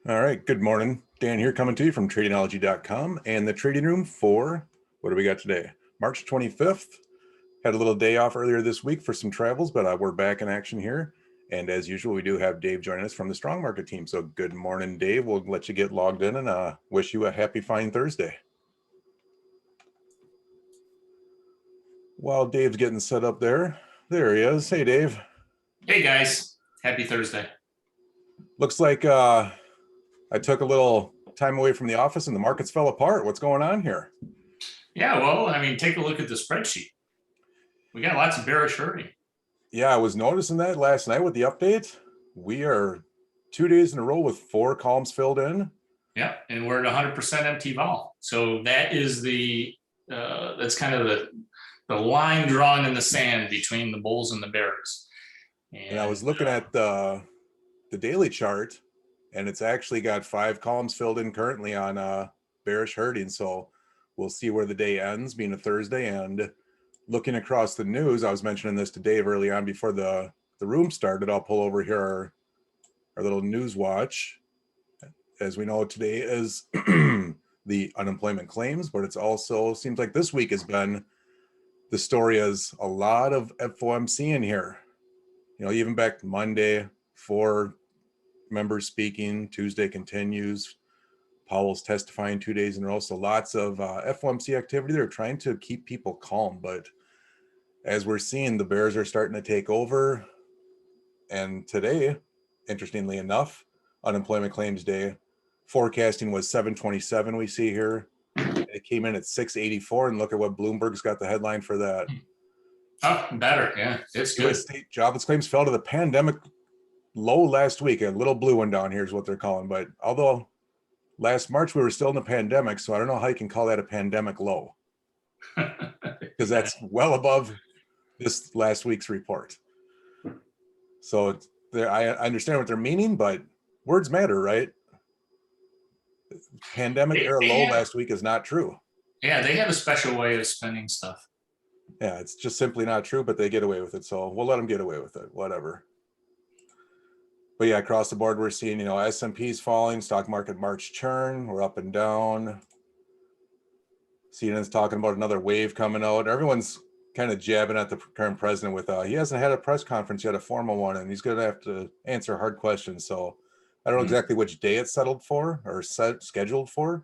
All right, good morning. Dan here coming to you from tradingology.com and the trading room for, what do we got today? March 25th. Had a little day off earlier this week for some travels, but we're back in action here. And as usual, we do have Dave joining us from the Strong Market team. So good morning, Dave. We'll let you get logged in and wish you a happy fine Thursday. While Dave's getting set up there he is. Hey, Dave. Hey guys, happy Thursday. Looks like I took a little time away from the office and the markets fell apart. What's going on here? Yeah, well, I mean, take a look at the spreadsheet. We got lots of bearish hurting. Yeah, I was noticing that last night with the update. We are 2 days in a row with 4 columns filled in. Yeah, and we're at 100% empty vol. So that is that's kind of the line drawn in the sand between the bulls and the bears. And I was looking at the daily chart, and it's actually got 5 columns filled in currently on bearish hurting. So we'll see where the day ends, being a Thursday. And looking across the news, I was mentioning this to Dave early on before the room started. I'll pull over here our little news watch. As we know, today is the unemployment claims, but it's also seems like this week has been the story is a lot of FOMC in here. You know, even back Monday, 4 members speaking, Tuesday continues. Powell's testifying 2 days in a row. So lots of FOMC activity. They're trying to keep people calm, but as we're seeing, the bears are starting to take over. And today, interestingly enough, unemployment claims day forecasting was 727. We see here it came in at 684, and look at what Bloomberg's got the headline for that. Oh, better. Yeah, it's good. US state jobless claims fell to the pandemic low last week. A little blue one down here is what they're calling. But although last March we were still in the pandemic, so I don't know how you can call that a pandemic low, because that's well above this last week's report. So I understand what they're meaning, but words matter, right? Pandemic era low last week is not true. Yeah, they have a special way of spending stuff. Yeah, it's just simply not true, but they get away with it. So we'll let them get away with it, whatever. But yeah, across the board, we're seeing, S&P's falling, stock market March churn, we're up and down. CNN's talking about another wave coming out. Everyone's kind of jabbing at the current president with, he hasn't had a press conference yet, a formal one, and he's going to have to answer hard questions. So I don't know exactly which day it's settled for or scheduled for,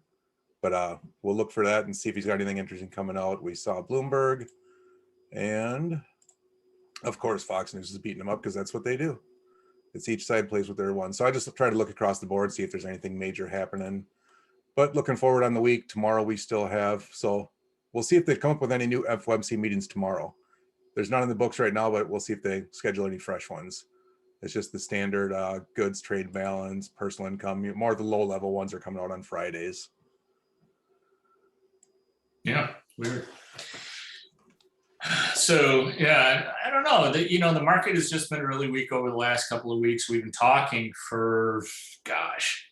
but we'll look for that and see if he's got anything interesting coming out. We saw Bloomberg, and of course, Fox News is beating them up because that's what they do. It's each side plays with their one. So I just try to look across the board, see if there's anything major happening. But looking forward on the week, tomorrow we still have. So we'll see if they come up with any new FOMC meetings tomorrow. There's none in the books right now, but we'll see if they schedule any fresh ones. It's just the standard goods, trade balance, personal income. More of the low-level ones are coming out on Fridays. Yeah, weird. So yeah, I don't know. The market has just been really weak over the last couple of weeks. We've been talking for, gosh,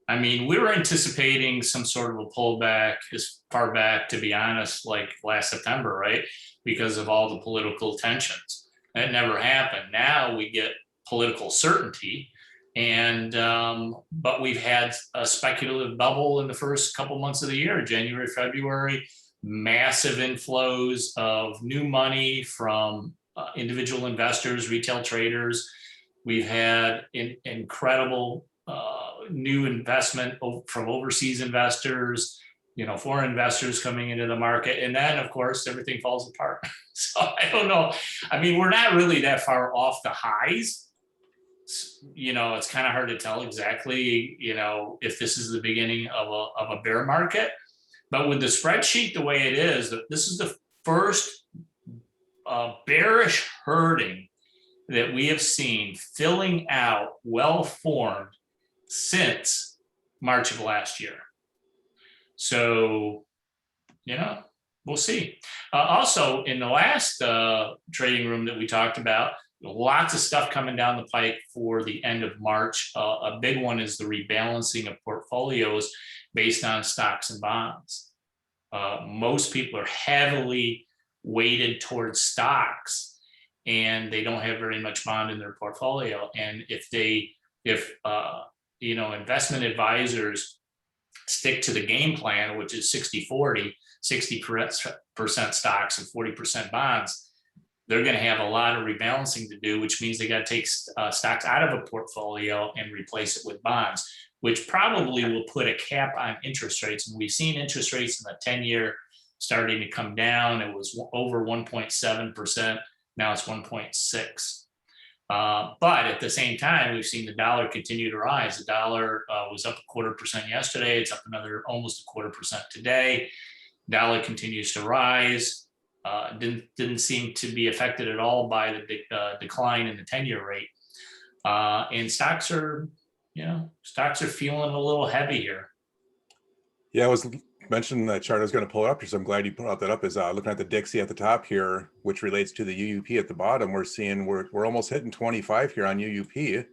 I mean, we were anticipating some sort of a pullback as far back, to be honest, like last September, right? Because of all the political tensions. That never happened. Now we get political certainty. And but we've had a speculative bubble in the first couple months of the year, January, February. Massive inflows of new money from individual investors, retail traders. We've had incredible new investment from overseas investors, foreign investors coming into the market. And then, of course, everything falls apart. So I don't know. I mean, we're not really that far off the highs. It's kind of hard to tell exactly, if this is the beginning of a bear market. But with the spreadsheet the way it is, this is the first bearish herding that we have seen filling out well-formed since March of last year. So, we'll see. Also, in the last trading room that we talked about, lots of stuff coming down the pike for the end of March. A big one is the rebalancing of portfolios based on stocks and bonds. Most people are heavily weighted towards stocks, and they don't have very much bond in their portfolio. And if investment advisors stick to the game plan, which is 60-40, 60% stocks and 40% bonds, they're going to have a lot of rebalancing to do, which means they got to take stocks out of a portfolio and replace it with bonds, which probably will put a cap on interest rates. And we've seen interest rates in the 10-year starting to come down. It was over 1.7%. Now it's 1.6. But at the same time, we've seen the dollar continue to rise. The dollar was up 1/4% yesterday. It's up another almost 1/4% today. Dollar continues to rise. Didn't seem to be affected at all by the decline in the 10-year rate. And stocks are feeling a little heavy here. Yeah, I was mentioning that chart. I was going to pull it up here, so I'm glad you brought that up. Is looking at the Dixie at the top here, which relates to the UUP at the bottom. We're seeing we're almost hitting 25 here on UUP.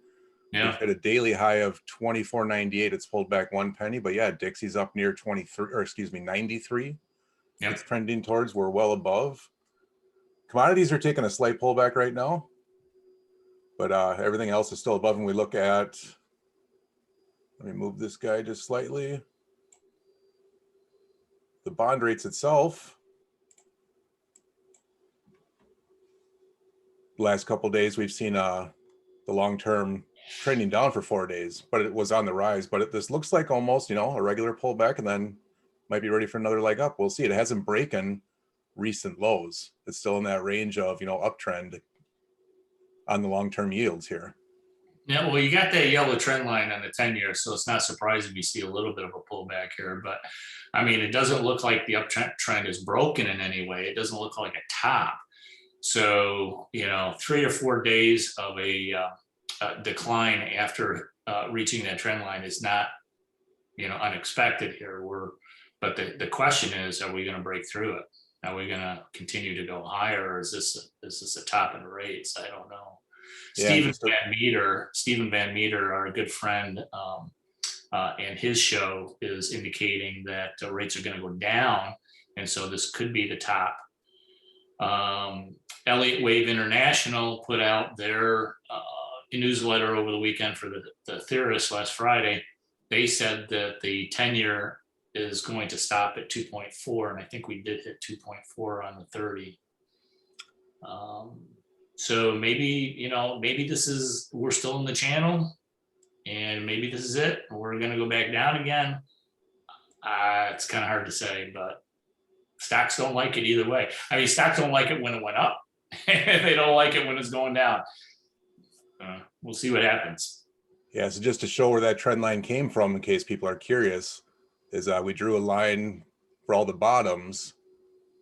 Yeah, We've hit a daily high of 24.98. It's pulled back 1 penny, but yeah, Dixie's up near 93. Yep. It's trending towards. We're well above. Commodities are taking a slight pullback right now, but everything else is still above. And we look at, let me move this guy just slightly. The bond rates itself, the last couple of days, we've seen the long-term trending down for 4 days, but it was on the rise. But this looks like almost, a regular pullback, and then might be ready for another leg up. We'll see. It hasn't broken recent lows. It's still in that range of, uptrend on the long-term yields here. Yeah, well, you got that yellow trend line on the 10-year, so it's not surprising we see a little bit of a pullback here. But I mean, it doesn't look like the uptrend is broken in any way. It doesn't look like a top. So 3 or 4 days of a decline after reaching that trend line is not unexpected here. But the question is, are we going to break through it? Are we going to continue to go higher, or is this a top in the rates? I don't know. Yeah, Stephen Van Meter, our good friend, and his show is indicating that rates are going to go down, and so this could be the top. Elliott Wave International put out their newsletter over the weekend for the theorists last Friday. They said that the 10-year is going to stop at 2.4, and I think we did hit 2.4 on the 30. So maybe we're still in the channel, and maybe this is it. We're going to go back down again. It's kind of hard to say, but stocks don't like it either way. I mean, stocks don't like it when it went up. They don't like it when it's going down. We'll see what happens. Yeah, so just to show where that trend line came from, in case people are curious, is we drew a line for all the bottoms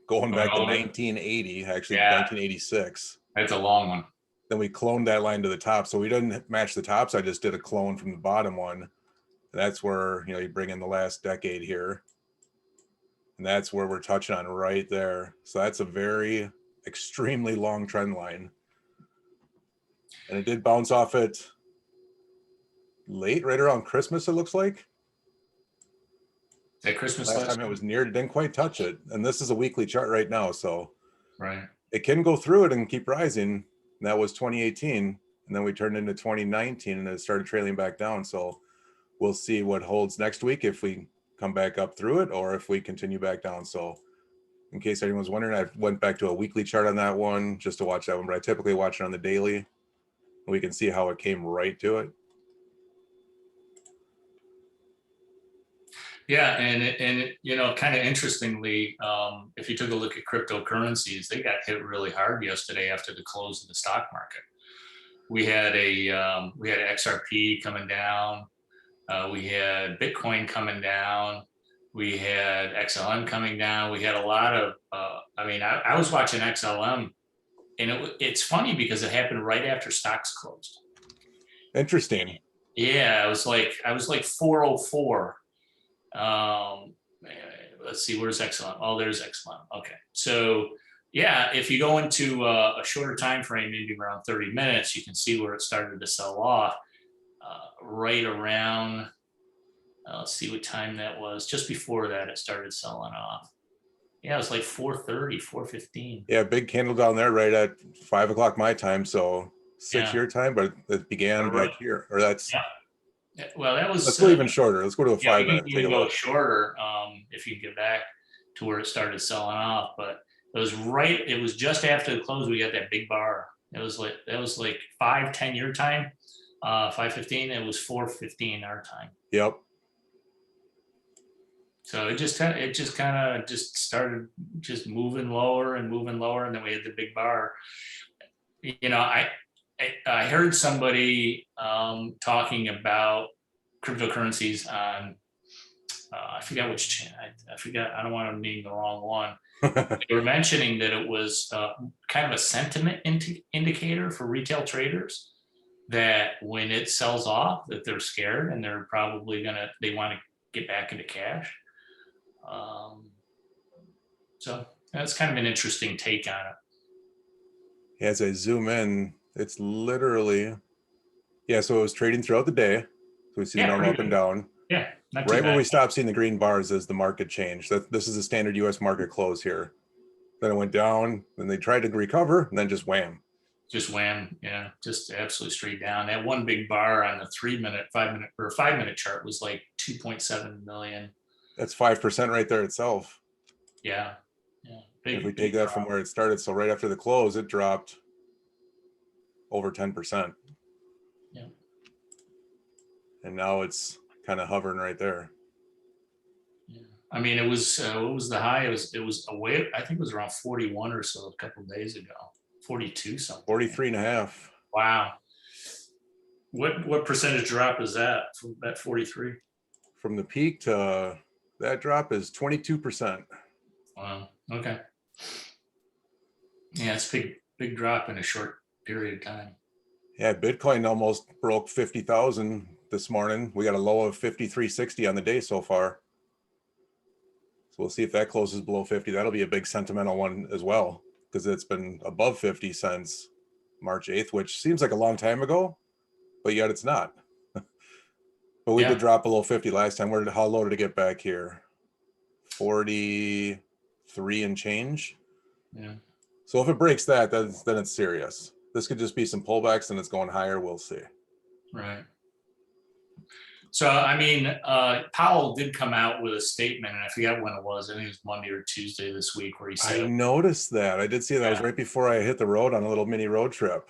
going back to 1980, actually 1986. That's a long one. Then we cloned that line to the top. So we didn't match the tops. I just did a clone from the bottom one. And that's where, you bring in the last decade here. And that's where we're touching on right there. So that's a very extremely long trend line. And it did bounce off it late, right around Christmas, it looks like. At Christmas last time it was near, it didn't quite touch it. And this is a weekly chart right now. So right, it can go through it and keep rising. And that was 2018. And then we turned into 2019 and it started trailing back down. So we'll see what holds next week, if we come back up through it or if we continue back down. So in case anyone's wondering, I went back to a weekly chart on that one just to watch that one, but I typically watch it on the daily. We can see how it came right to it. Yeah, and kind of interestingly, if you took a look at cryptocurrencies, they got hit really hard yesterday after the close of the stock market. We had XRP coming down, we had Bitcoin coming down, we had XLM coming down. We had a lot of. I was watching XLM, and it's funny because it happened right after stocks closed. Interesting. Yeah, I was like 404. Let's see, where's XLM? Oh, there's XLM. Okay, so yeah, if you go into a shorter time frame, maybe around 30 minutes, you can see where it started to sell off. Right around, let's see what time that was. Just before that, it started selling off. Yeah, it was like 4:30, 4:15. Yeah, big candle down there right at 5 o'clock my time, so 6 your time, but it began right here, or that's Well, that was Let's go even shorter. Let's go to a yeah, 5 we can minute. Take even a go look. shorter if you get back to where it started selling off. But it was right. It was just after the close. We got that big bar. It was like that was like 5-10 your time, 5:15. It was 4:15 our time. Yep. So it just kind of just started just moving lower and moving lower, and then we had the big bar. You know, I heard somebody talking about cryptocurrencies on I forget which channel. I forget. I don't want to name the wrong one. They were mentioning that it was kind of a sentiment indicator for retail traders that when it sells off, that they're scared and they're probably they want to get back into cash. So that's kind of an interesting take on it. As I zoom in, it's literally, yeah, so it was trading throughout the day. So we see the normal up and down. Yeah, not too Right when bad. we stop seeing the green bars as the market changed. This is a standard US market close here. Then it went down, then they tried to recover, and then just wham. Just wham, yeah, just absolutely straight down. That one big bar on the 3-minute, 5-minute, or 5-minute chart was like 2.7 million. That's 5% right there itself. Yeah, yeah. If we take that from where it started, so right after the close, it dropped over 10%. Yeah. And now it's kind of hovering right there. Yeah. I mean, it was what was the high? It was away. I think it was around 41 or so a couple of days ago. 42 something. 43 and a half. Wow. What percentage drop is that from that 43? From the peak to that drop is 22%. Wow. Okay. Yeah, it's big drop in a short period of time. Yeah, Bitcoin almost broke 50,000 this morning. We got a low of 53.60 on the day so far. So we'll see if that closes below 50. That'll be a big sentimental one as well, because it's been above 50 since March 8th, which seems like a long time ago, but yet it's not. But we did drop below 50 last time. How low did it get back here? 43 and change. Yeah. So if it breaks that, then it's serious. This could just be some pullbacks and it's going higher. We'll see. Right. So, I mean, Powell did come out with a statement, and I forget when it was. I think it was Monday or Tuesday this week, where he said, I noticed that. I did see that. It was right before I hit the road on a little mini road trip.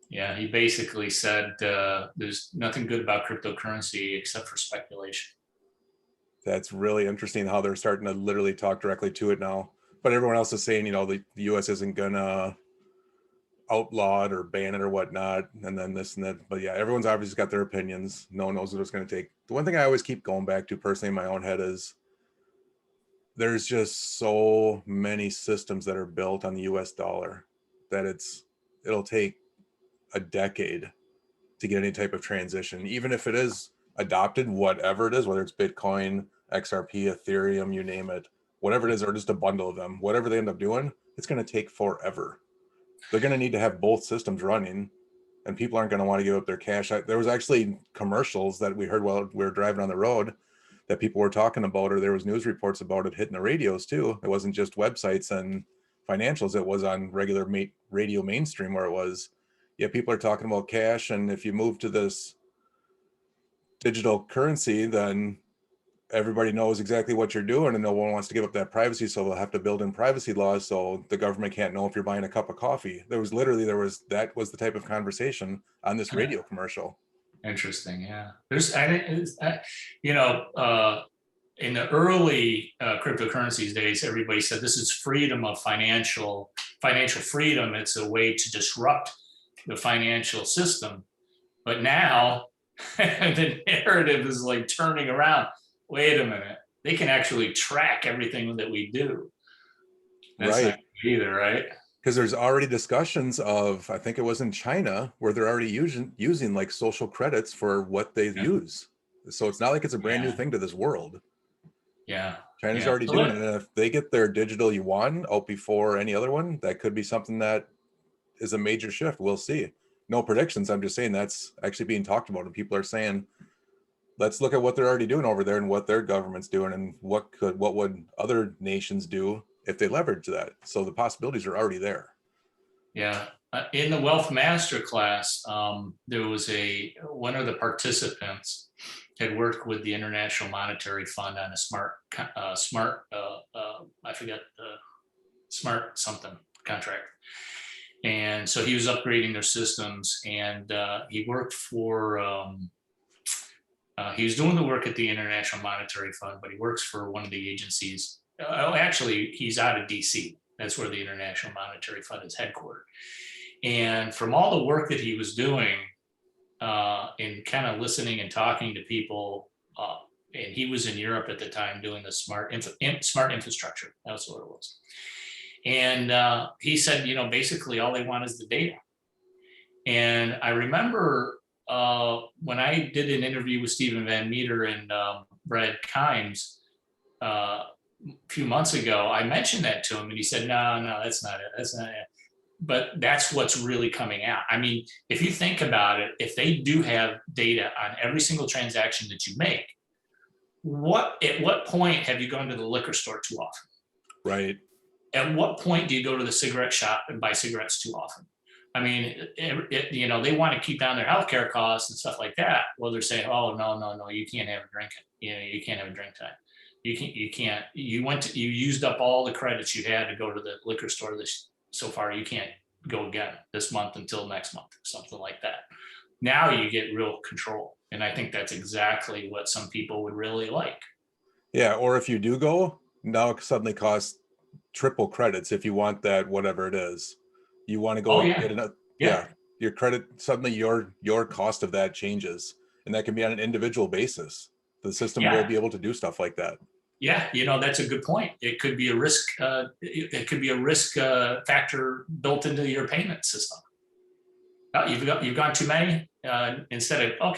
Yeah, he basically said there's nothing good about cryptocurrency except for speculation. That's really interesting how they're starting to literally talk directly to it now. But everyone else is saying, the U.S. isn't gonna outlaw it or ban it or whatnot, and then this and that. But yeah, everyone's obviously got their opinions. No one knows what it's going to take. The one thing I always keep going back to personally in my own head is there's just so many systems that are built on the US dollar that it'll take a decade to get any type of transition, even if it is adopted, whatever it is, whether it's Bitcoin, XRP, Ethereum, you name it, whatever it is, or just a bundle of them, whatever they end up doing, it's going to take forever. They're going to need to have both systems running, and people aren't going to want to give up their cash. There was actually commercials that we heard while we were driving on the road that people were talking about, or there was news reports about it hitting the radios too. It wasn't just websites and financials. It was on regular radio mainstream where it was, yeah, people are talking about cash. And if you move to this digital currency, then everybody knows exactly what you're doing and no one wants to give up that privacy. So they'll have to build in privacy laws so the government can't know if you're buying a cup of coffee. That was the type of conversation on this radio commercial. Interesting. Yeah. In the early cryptocurrencies days, everybody said this is freedom of financial freedom. It's a way to disrupt the financial system. But now the narrative is like turning around. Wait a minute. They can actually track everything that we do. That's right. Not good either, right? Because there's already discussions of, I think it was in China, where they're already using like social credits for what they use. So it's not like it's a brand new thing to this world. Yeah. China's already doing it. And if they get their digital yuan out before any other one, that could be something that is a major shift. We'll see. No predictions. I'm just saying that's actually being talked about. And people are saying, let's look at what they're already doing over there and what their government's doing and what would other nations do if they leverage that. So the possibilities are already there. Yeah. In the Wealth Masterclass, there was one of the participants had worked with the International Monetary Fund on a I forget the smart something contract. And so he was upgrading their systems, and he worked for, he was doing the work at the International Monetary Fund, but he works for one of the agencies. Actually, he's out of DC. That's where the International Monetary Fund is headquartered. And from all the work that he was doing, in kind of listening and talking to people, and he was in Europe at the time doing the smart infrastructure. That's what it was. And he said, basically all they want is the data. And I remember when I did an interview with Stephen Van Meter and Brad Kimes a few months ago, I mentioned that to him, and he said, no, that's not it. That's not it. But that's what's really coming out. I mean, if you think about it, if they do have data on every single transaction that you make, at what point have you gone to the liquor store too often? Right. At what point do you go to the cigarette shop and buy cigarettes too often? I mean, they want to keep down their healthcare costs and stuff like that. Well, they're saying, oh, no, you can't have a drink. You can't have a drink time. You can't. You used up all the credits you had to go to the liquor store so far. You can't go again this month until next month, something like that. Now you get real control. And I think that's exactly what some people would really like. Yeah. Or if you do go, now it suddenly costs triple credits if you want that, whatever it is. You want to go get another. Yeah. Your credit, suddenly your cost of that changes. And that can be on an individual basis. The system will be able to do stuff like that. Yeah, that's a good point. It could be a risk. It could be a risk factor built into your payment system. You've gone too many. Instead of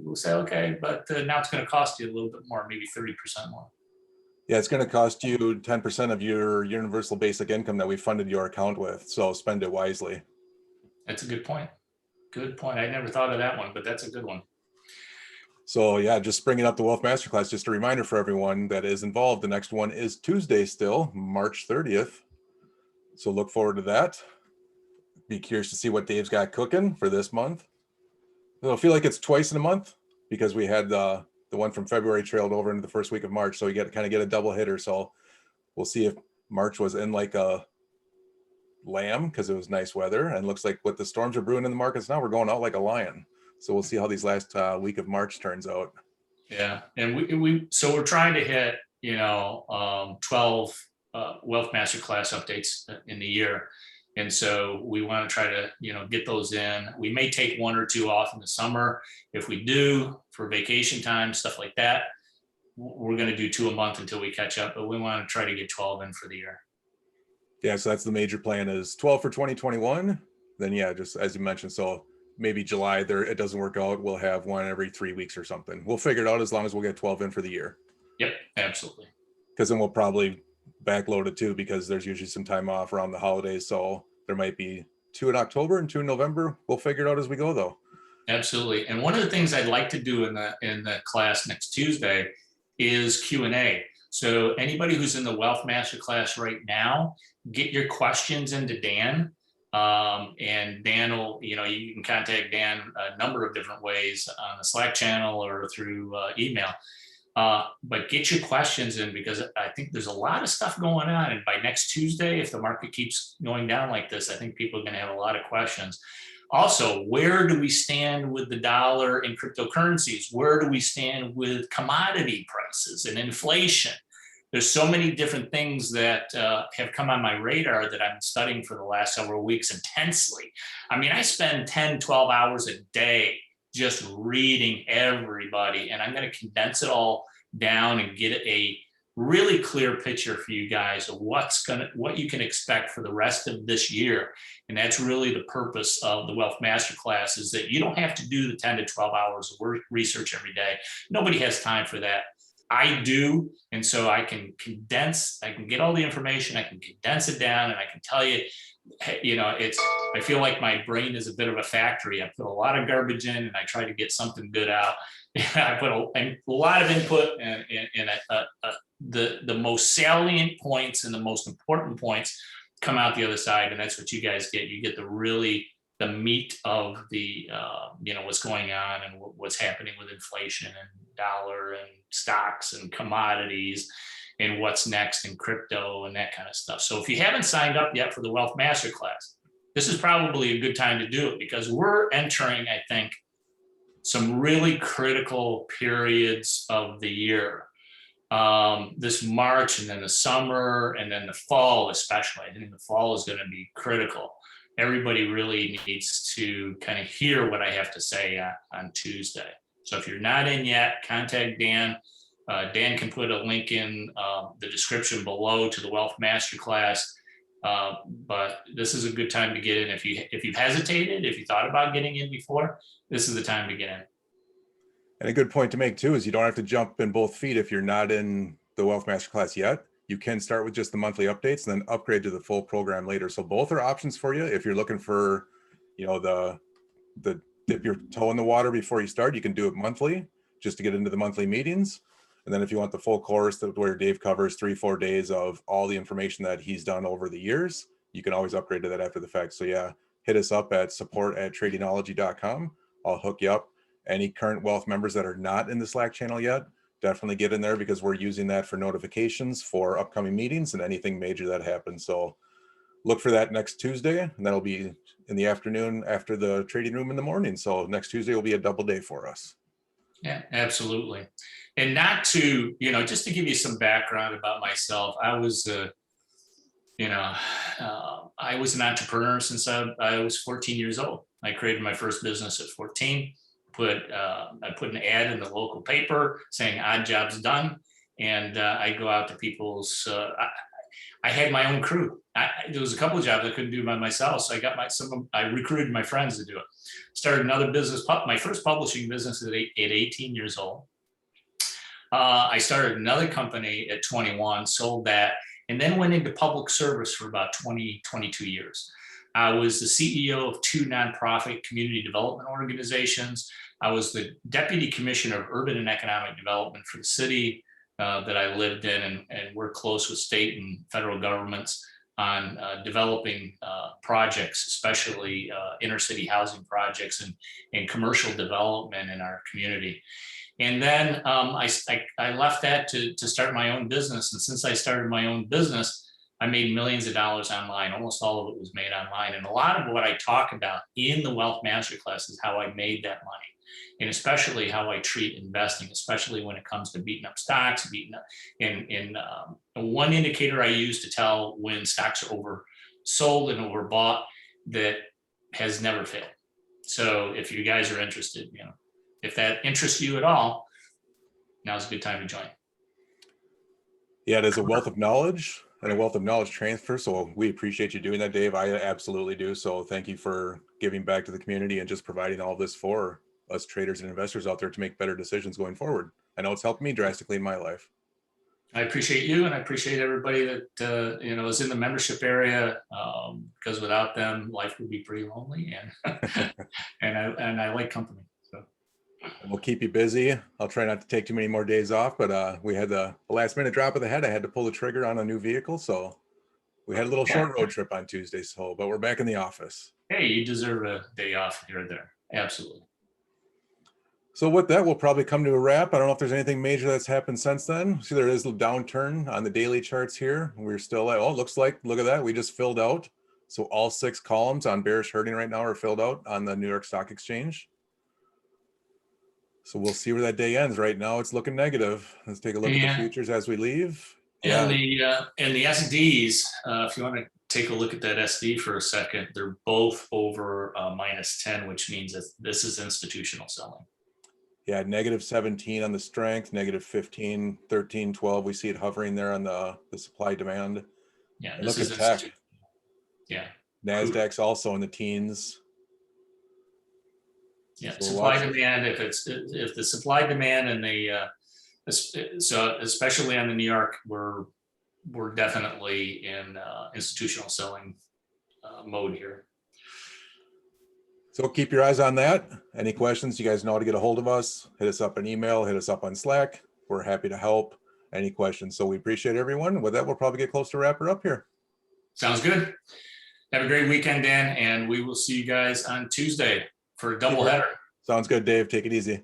we'll say okay, but now it's going to cost you a little bit more, maybe 30% more. Yeah, it's going to cost you 10% of your universal basic income that we funded your account with. So spend it wisely. That's a good point. Good point. I never thought of that one, but that's a good one. So yeah, just bringing up the Wealth Masterclass, just a reminder for everyone that is involved. The next one is Tuesday still, March 30th. So look forward to that. Be curious to see what Dave's got cooking for this month. It'll feel like it's twice in a month because we had the one from February trailed over into the first week of March. So we get a double hitter. So we'll see if March was in like a lamb because it was nice weather, and looks like what the storms are brewing in the markets now, we're going out like a lion. So we'll see how these last week of March turns out. Yeah, and we're trying to hit 12 Wealth Masterclass updates in the year, and so we want to try to get those in. We may take one or two off in the summer. If we do, for vacation time, stuff like that, we're going to do 2 a month until we catch up. But we want to try to get 12 in for the year. Yeah, so that's the major plan, is 12 for 2021. Then yeah, just as you mentioned, so maybe July there it doesn't work out, we'll have one every 3 weeks or something. We'll figure it out as long as we'll get 12 in for the year. Yep, absolutely. Because then we'll probably backload it too, because there's usually some time off around the holidays. So there might be 2 in October and 2 in November. We'll figure it out as we go though. Absolutely. And one of the things I'd like to do in the class next Tuesday is Q&A. So anybody who's in the Wealth Masterclass right now, get your questions into Dan. And Dan will, you can contact Dan a number of different ways on the Slack channel or through email. But get your questions in, because I think there's a lot of stuff going on. And by next Tuesday, if the market keeps going down like this, I think people are going to have a lot of questions. Also, where do we stand with the dollar and cryptocurrencies? Where do we stand with commodity prices and inflation? There's so many different things that have come on my radar that I'm studying for the last several weeks intensely. I mean, I spend 10, 12 hours a day just reading everybody, and I'm going to condense it all down and get a really clear picture for you guys of what you can expect for the rest of this year. And that's really the purpose of the Wealth Masterclass, is that you don't have to do the 10 to 12 hours of research every day. Nobody has time for that. I do. And so I can get all the information, I can condense it down, and I can tell you, I feel like my brain is a bit of a factory. I put a lot of garbage in and I try to get something good out. I put a lot of input, and the most salient points and the most important points come out the other side. And that's what you guys get. You get the the meat of the what's going on and what's happening with inflation and dollar and stocks and commodities and what's next in crypto and that kind of stuff. So if you haven't signed up yet for the Wealth Masterclass, this is probably a good time to do it, because we're entering, I think, some really critical periods of the year. This March, and then the summer, and then the fall especially. I think the fall is going to be critical. Everybody really needs to kind of hear what I have to say on Tuesday. So if you're not in yet, contact Dan. Dan can put a link in the description below to the Wealth Masterclass. But this is a good time to get in. If you've hesitated, if you thought about getting in before, this is the time to get in. And a good point to make too is you don't have to jump in both feet if you're not in the Wealth Masterclass yet. You can start with just the monthly updates and then upgrade to the full program later. So both are options for you. If you're looking for, the dip your toe in the water before you start, you can do it monthly just to get into the monthly meetings. And then if you want the full course where Dave covers 3-4 days of all the information that he's done over the years, you can always upgrade to that after the fact. So yeah, hit us up at support@tradingology.com. I'll hook you up. Any current wealth members that are not in the Slack channel yet, definitely get in there, because we're using that for notifications for upcoming meetings and anything major that happens. So look for that next Tuesday, and that'll be in the afternoon after the trading room in the morning. So next Tuesday will be a double day for us. Yeah, absolutely. And not to, just to give you some background about myself, I was, I was an entrepreneur since I was 14 years old. I created my first business at 14. I put an ad in the local paper saying odd jobs done, and I go out to people's. I had my own crew. There was a couple of jobs I couldn't do by myself, so I got I recruited my friends to do it. Started another business, my first publishing business at 18 years old. I started another company at 21, sold that, and then went into public service for about 22 years. I was the CEO of 2 nonprofit community development organizations. I was the Deputy Commissioner of Urban and Economic Development for the city that I lived in, and worked close with state and federal governments on developing projects, especially inner city housing projects and commercial development in our community. And then I left that to start my own business. And since I started my own business, I made millions of dollars online. Almost all of it was made online. And a lot of what I talk about in the Wealth Masterclass is how I made that money, and especially how I treat investing, especially when it comes to beating up stocks, one indicator I use to tell when stocks are oversold and overbought that has never failed. So if you guys are interested, if that interests you at all, now's a good time to join. Yeah, there's a wealth of knowledge and a wealth of knowledge transfer. So we appreciate you doing that, Dave. I absolutely do. So thank you for giving back to the community and just providing all this for us traders and investors out there to make better decisions going forward. I know it's helped me drastically in my life. I appreciate you, and I appreciate everybody that is in the membership area, because without them, life would be pretty lonely, and and I like company. So we'll keep you busy. I'll try not to take too many more days off, but we had the last minute drop of the head. I had to pull the trigger on a new vehicle, so we had a little short road trip on Tuesday. So, but we're back in the office. Hey, you deserve a day off here or there. Absolutely. So with that, we'll probably come to a wrap. I don't know if there's anything major that's happened since then. See, there is a downturn on the daily charts here. We're still at, look at that. We just filled out. So all 6 columns on bearish herding right now are filled out on the New York Stock Exchange. So we'll see where that day ends. Right now, it's looking negative. Let's take a look at the futures as we leave. And the SDs, if you want to take a look at that SD for a second, they're both over -10, which means that this is institutional selling. Yeah, -17 on the strength, -15, 13, 12. We see it hovering there on the supply demand. Yeah, and look at tech. Yeah. NASDAQ's also in the teens. Yeah, so supply demand, if the supply demand and so especially on the New York, we're definitely in institutional selling mode here. So keep your eyes on that. Any questions, you guys know how to get a hold of us. Hit us up an email, hit us up on Slack. We're happy to help. Any questions. So we appreciate everyone. With that, we'll probably get close to wrap her up here. Sounds good. Have a great weekend, Dan, and we will see you guys on Tuesday for a doubleheader. Sounds good, Dave. Take it easy.